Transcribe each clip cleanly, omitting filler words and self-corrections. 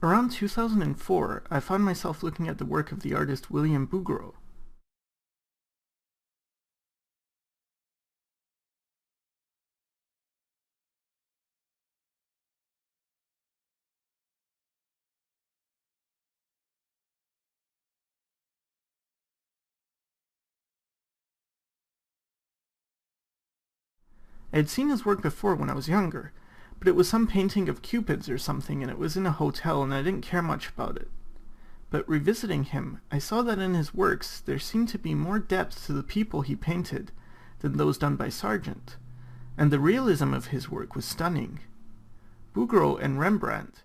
Around 2004, I found myself looking at the work of the artist William Bouguereau. I had seen his work before when I was younger, but it was some painting of cupids or something, and it was in a hotel, and I didn't care much about it. But revisiting him, I saw that in his works there seemed to be more depth to the people he painted than those done by Sargent, and the realism of his work was stunning. Bouguereau and Rembrandt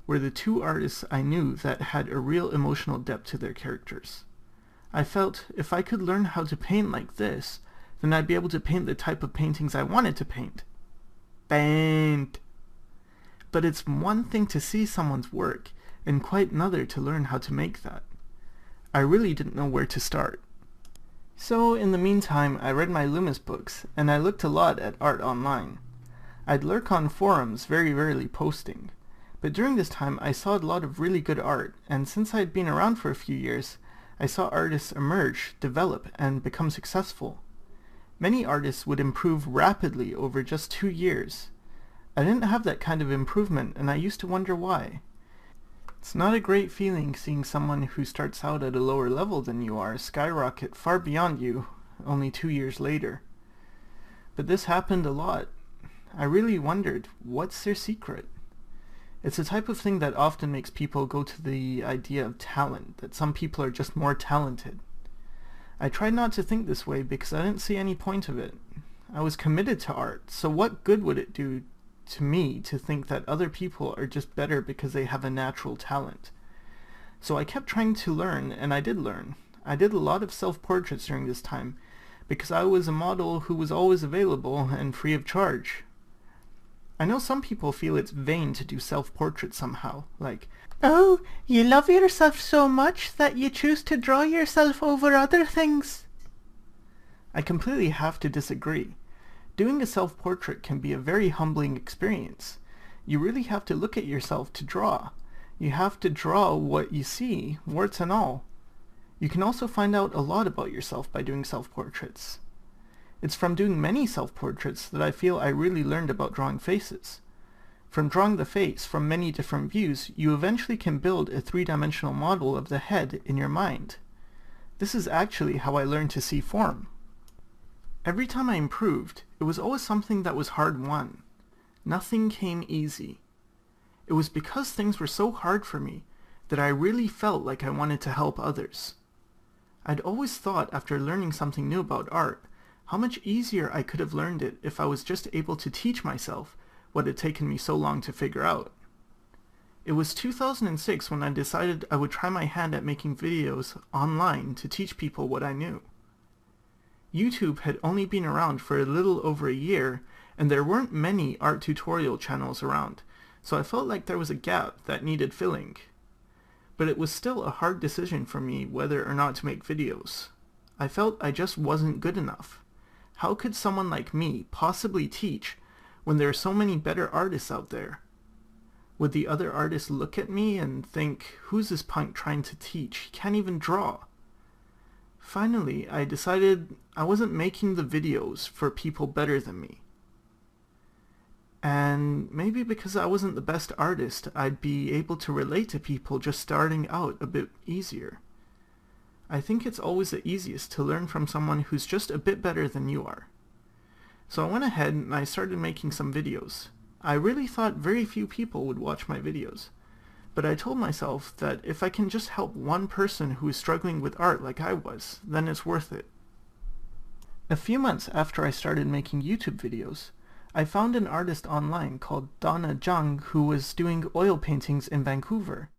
were the two artists I knew that had a real emotional depth to their characters. I felt if I could learn how to paint like this, then I'd be able to paint the type of paintings I wanted to paint. Paint! But it's one thing to see someone's work, and quite another to learn how to make that. I really didn't know where to start. So in the meantime, I read my Loomis books, and I looked a lot at art online. I'd lurk on forums, very rarely posting. But during this time I saw a lot of really good art, and since I'd been around for a few years, I saw artists emerge, develop, and become successful. Many artists would improve rapidly over just 2 years. I didn't have that kind of improvement, and I used to wonder why. It's not a great feeling seeing someone who starts out at a lower level than you are skyrocket far beyond you only 2 years later. But this happened a lot. I really wondered, what's their secret? It's a type of thing that often makes people go to the idea of talent, that some people are just more talented. I tried not to think this way because I didn't see any point of it. I was committed to art, so what good would it do to me to think that other people are just better because they have a natural talent? So I kept trying to learn, and I did learn. I did a lot of self-portraits during this time, because I was a model who was always available and free of charge. I know some people feel it's vain to do self-portraits somehow, like, "Oh, you love yourself so much that you choose to draw yourself over other things." I completely have to disagree. Doing a self-portrait can be a very humbling experience. You really have to look at yourself to draw. You have to draw what you see, warts and all. You can also find out a lot about yourself by doing self-portraits. It's from doing many self-portraits that I feel I really learned about drawing faces. From drawing the face from many different views, you eventually can build a three-dimensional model of the head in your mind. This is actually how I learned to see form. Every time I improved, it was always something that was hard-won. Nothing came easy. It was because things were so hard for me that I really felt like I wanted to help others. I'd always thought after learning something new about art, how much easier I could have learned it if I was just able to teach myself what had taken me so long to figure out. It was 2006 when I decided I would try my hand at making videos online to teach people what I knew. YouTube had only been around for a little over a year, and there weren't many art tutorial channels around, so I felt like there was a gap that needed filling. But it was still a hard decision for me whether or not to make videos. I felt I just wasn't good enough. How could someone like me possibly teach when there are so many better artists out there? Would the other artists look at me and think, who's this punk trying to teach? He can't even draw. Finally, I decided I wasn't making the videos for people better than me. And maybe because I wasn't the best artist, I'd be able to relate to people just starting out a bit easier. I think it's always the easiest to learn from someone who's just a bit better than you are. So I went ahead and I started making some videos. I really thought very few people would watch my videos, but I told myself that if I can just help one person who is struggling with art like I was, then it's worth it. A few months after I started making YouTube videos, I found an artist online called Donna Zhang who was doing oil paintings in Vancouver.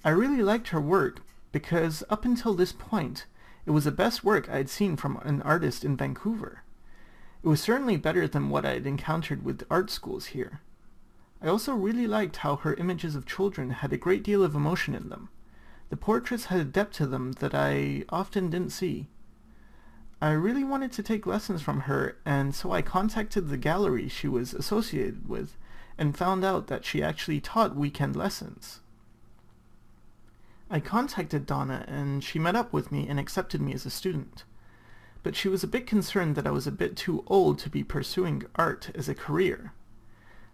I really liked her work because up until this point, it was the best work I had seen from an artist in Vancouver. It was certainly better than what I had encountered with art schools here. I also really liked how her images of children had a great deal of emotion in them. The portraits had a depth to them that I often didn't see. I really wanted to take lessons from her, and so I contacted the gallery she was associated with and found out that she actually taught weekend lessons. I contacted Donna and she met up with me and accepted me as a student. But she was a bit concerned that I was a bit too old to be pursuing art as a career.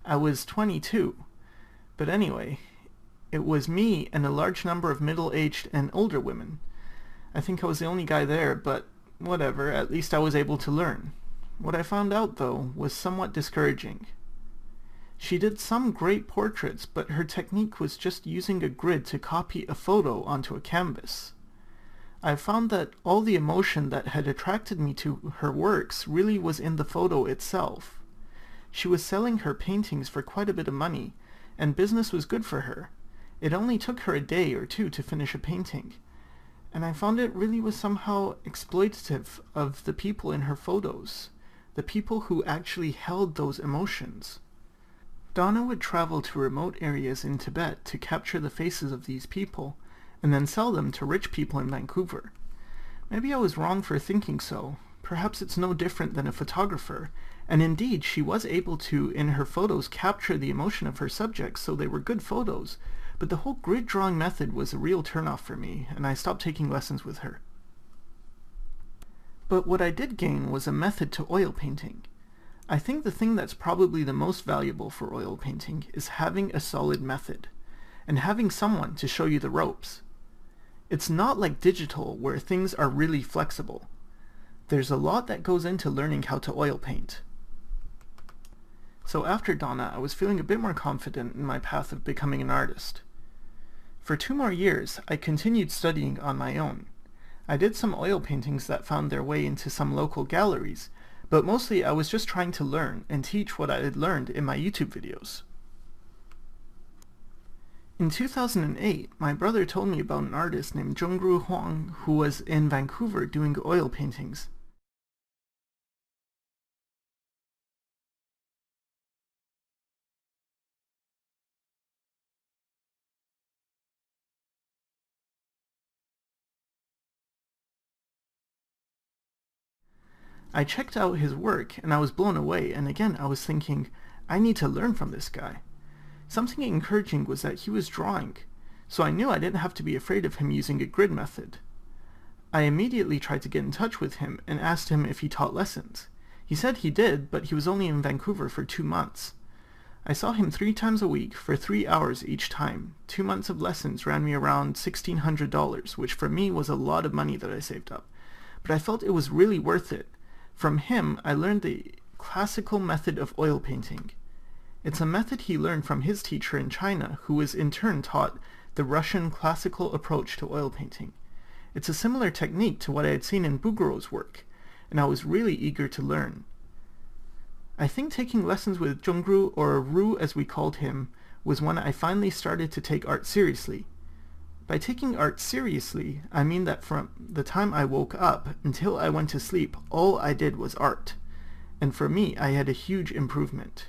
I was 22, but anyway, it was me and a large number of middle-aged and older women. I think I was the only guy there, but whatever, at least I was able to learn. What I found out, though, was somewhat discouraging. She did some great portraits, but her technique was just using a grid to copy a photo onto a canvas. I found that all the emotion that had attracted me to her works really was in the photo itself. She was selling her paintings for quite a bit of money, and business was good for her. It only took her a day or two to finish a painting, and I found it really was somehow exploitative of the people in her photos, the people who actually held those emotions. Donna would travel to remote areas in Tibet to capture the faces of these people, and then sell them to rich people in Vancouver. Maybe I was wrong for thinking so. Perhaps it's no different than a photographer, and indeed she was able to, in her photos, capture the emotion of her subjects, so they were good photos, but the whole grid drawing method was a real turnoff for me, and I stopped taking lessons with her. But what I did gain was a method to oil painting. I think the thing that's probably the most valuable for oil painting is having a solid method, and having someone to show you the ropes. It's not like digital where things are really flexible. There's a lot that goes into learning how to oil paint. So after Donna, I was feeling a bit more confident in my path of becoming an artist. For 2 more years, I continued studying on my own. I did some oil paintings that found their way into some local galleries, but mostly I was just trying to learn and teach what I had learned in my YouTube videos. In 2008, my brother told me about an artist named Zhongru Huang who was in Vancouver doing oil paintings. I checked out his work and I was blown away, and again I was thinking, I need to learn from this guy. Something encouraging was that he was drawing, so I knew I didn't have to be afraid of him using a grid method. I immediately tried to get in touch with him and asked him if he taught lessons. He said he did, but he was only in Vancouver for 2 months. I saw him 3 times a week for 3 hours each time. 2 months of lessons ran me around $1,600, which for me was a lot of money that I saved up. But I felt it was really worth it. From him, I learned the classical method of oil painting. It's a method he learned from his teacher in China, who was in turn taught the Russian classical approach to oil painting. It's a similar technique to what I had seen in Bouguereau's work, and I was really eager to learn. I think taking lessons with Zhongru, or Ru as we called him, was when I finally started to take art seriously. By taking art seriously, I mean that from the time I woke up until I went to sleep, all I did was art. And for me, I had a huge improvement.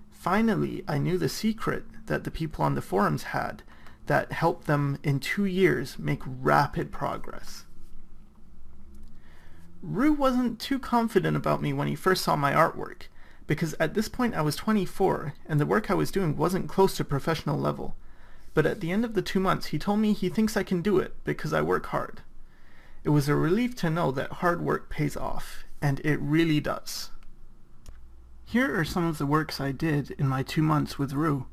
Finally, I knew the secret that the people on the forums had that helped them in 2 years make rapid progress. Ru wasn't too confident about me when he first saw my artwork, because at this point I was 24 and the work I was doing wasn't close to professional level. But at the end of the 2 months he told me he thinks I can do it because I work hard. It was a relief to know that hard work pays off, and it really does. Here are some of the works I did in my 2 months with Ru.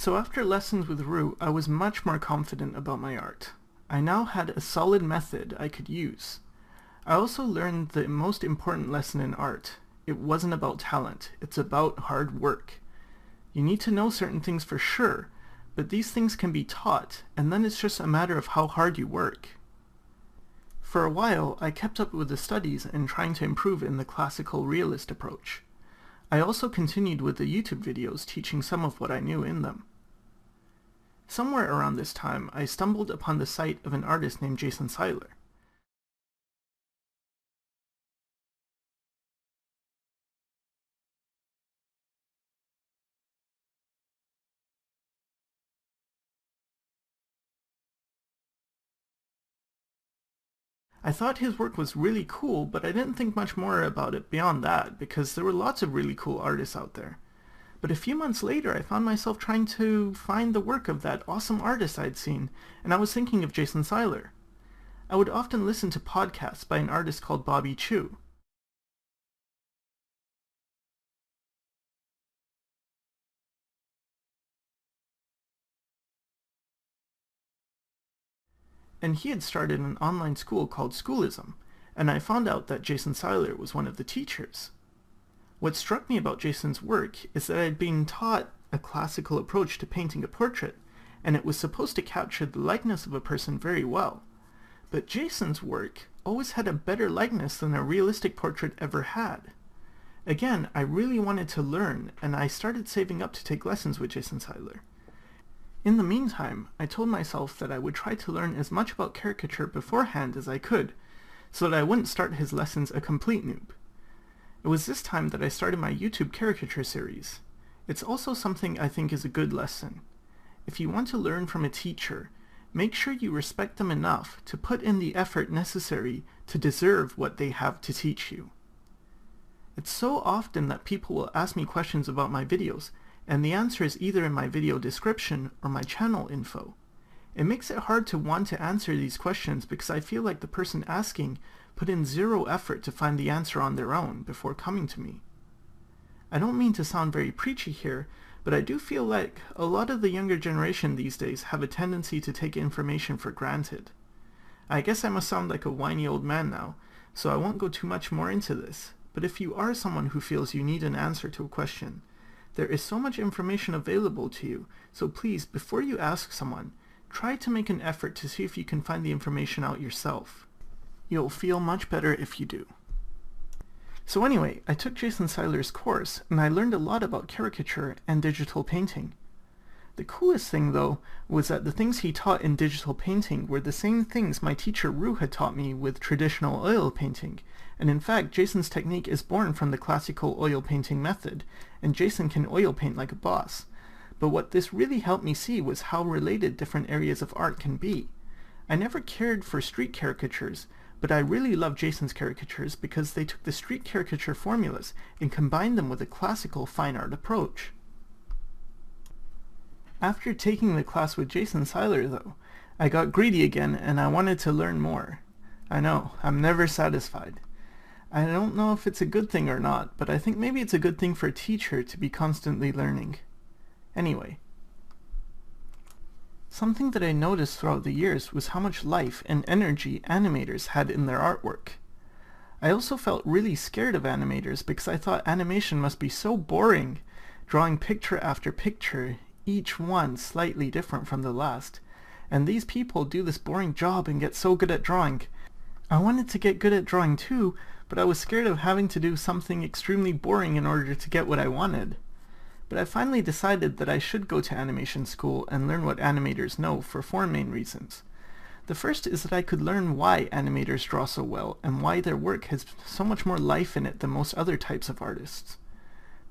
So after lessons with Rue, I was much more confident about my art. I now had a solid method I could use. I also learned the most important lesson in art. It wasn't about talent, it's about hard work. You need to know certain things for sure, but these things can be taught, and then it's just a matter of how hard you work. For a while, I kept up with the studies and trying to improve in the classical realist approach. I also continued with the YouTube videos teaching some of what I knew in them. Somewhere around this time, I stumbled upon the site of an artist named Jason Seiler. I thought his work was really cool, but I didn't think much more about it beyond that, because there were lots of really cool artists out there. But a few months later, I found myself trying to find the work of that awesome artist I'd seen, and I was thinking of Jason Seiler. I would often listen to podcasts by an artist called Bobby Chu. And he had started an online school called Schoolism, and I found out that Jason Seiler was one of the teachers. What struck me about Jason's work is that I'd been taught a classical approach to painting a portrait, and it was supposed to capture the likeness of a person very well. But Jason's work always had a better likeness than a realistic portrait ever had. Again, I really wanted to learn, and I started saving up to take lessons with Jason Seiler. In the meantime, I told myself that I would try to learn as much about caricature beforehand as I could, so that I wouldn't start his lessons a complete noob. It was this time that I started my YouTube caricature series. It's also something I think is a good lesson. If you want to learn from a teacher, make sure you respect them enough to put in the effort necessary to deserve what they have to teach you. It's so often that people will ask me questions about my videos, and the answer is either in my video description or my channel info. It makes it hard to want to answer these questions because I feel like the person asking put in zero effort to find the answer on their own before coming to me. I don't mean to sound very preachy here, but I do feel like a lot of the younger generation these days have a tendency to take information for granted. I guess I must sound like a whiny old man now, so I won't go too much more into this, but if you are someone who feels you need an answer to a question, there is so much information available to you, so please, before you ask someone, try to make an effort to see if you can find the information out yourself. You'll feel much better if you do. So anyway, I took Jason Seiler's course, and I learned a lot about caricature and digital painting. The coolest thing, though, was that the things he taught in digital painting were the same things my teacher Rue had taught me with traditional oil painting, and in fact, Jason's technique is born from the classical oil painting method, and Jason can oil paint like a boss. But what this really helped me see was how related different areas of art can be. I never cared for street caricatures, but I really love Jason's caricatures because they took the street caricature formulas and combined them with a classical fine art approach. After taking the class with Jason Seiler, though, I got greedy again and I wanted to learn more. I know, I'm never satisfied. I don't know if it's a good thing or not, but I think maybe it's a good thing for a teacher to be constantly learning. Anyway, something that I noticed throughout the years was how much life and energy animators had in their artwork. I also felt really scared of animators because I thought animation must be so boring, drawing picture after picture, each one slightly different from the last. And these people do this boring job and get so good at drawing. I wanted to get good at drawing too, but I was scared of having to do something extremely boring in order to get what I wanted. But I finally decided that I should go to animation school and learn what animators know for four main reasons. The first is that I could learn why animators draw so well and why their work has so much more life in it than most other types of artists.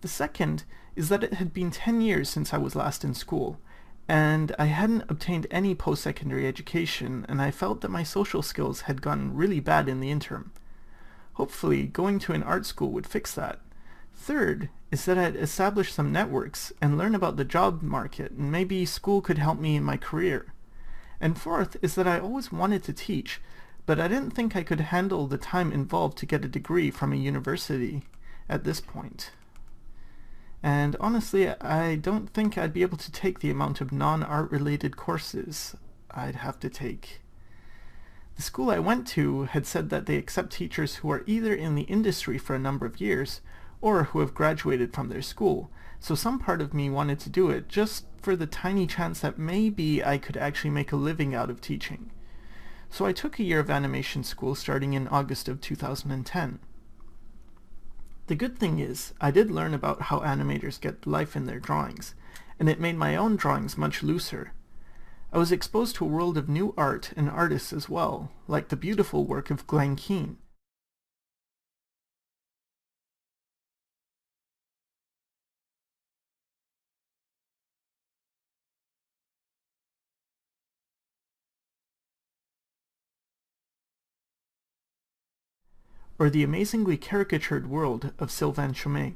The second is that it had been 10 years since I was last in school, and I hadn't obtained any post-secondary education, and I felt that my social skills had gotten really bad in the interim. Hopefully, going to an art school would fix that. Third is that I'd establish some networks and learn about the job market, and maybe school could help me in my career. And fourth is that I always wanted to teach, but I didn't think I could handle the time involved to get a degree from a university at this point. And honestly, I don't think I'd be able to take the amount of non-art related courses I'd have to take. The school I went to had said that they accept teachers who are either in the industry for a number of years or who have graduated from their school, so some part of me wanted to do it just for the tiny chance that maybe I could actually make a living out of teaching. So I took a year of animation school starting in August of 2010. The good thing is, I did learn about how animators get life in their drawings, and it made my own drawings much looser. I was exposed to a world of new art and artists as well, like the beautiful work of Glenn Keane. Or the amazingly caricatured world of Sylvain Chomet.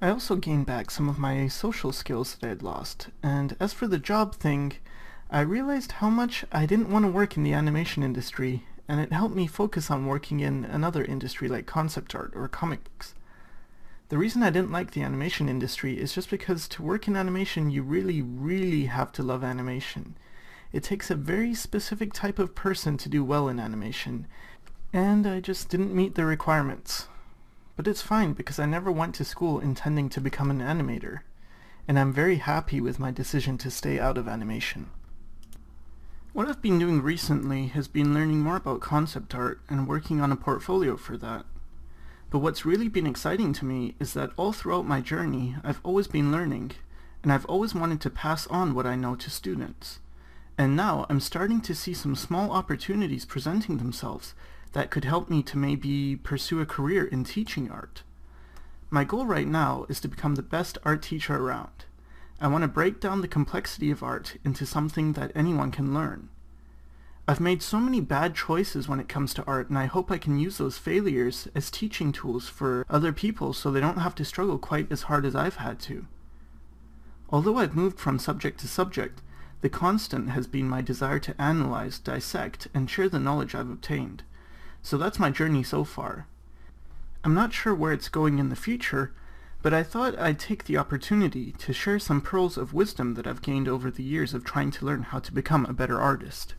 I also gained back some of my social skills that I had lost, and as for the job thing, I realized how much I didn't want to work in the animation industry, and it helped me focus on working in another industry like concept art or comic books. The reason I didn't like the animation industry is just because to work in animation you really have to love animation. It takes a very specific type of person to do well in animation, and I just didn't meet the requirements. But it's fine because I never went to school intending to become an animator, and I'm very happy with my decision to stay out of animation. What I've been doing recently has been learning more about concept art and working on a portfolio for that. But what's really been exciting to me is that all throughout my journey I've always been learning, and I've always wanted to pass on what I know to students. And now I'm starting to see some small opportunities presenting themselves that could help me to maybe pursue a career in teaching art. My goal right now is to become the best art teacher around. I want to break down the complexity of art into something that anyone can learn. I've made so many bad choices when it comes to art, and I hope I can use those failures as teaching tools for other people so they don't have to struggle quite as hard as I've had to. Although I've moved from subject to subject, the constant has been my desire to analyze, dissect, and share the knowledge I've obtained. So that's my journey so far. I'm not sure where it's going in the future, but I thought I'd take the opportunity to share some pearls of wisdom that I've gained over the years of trying to learn how to become a better artist.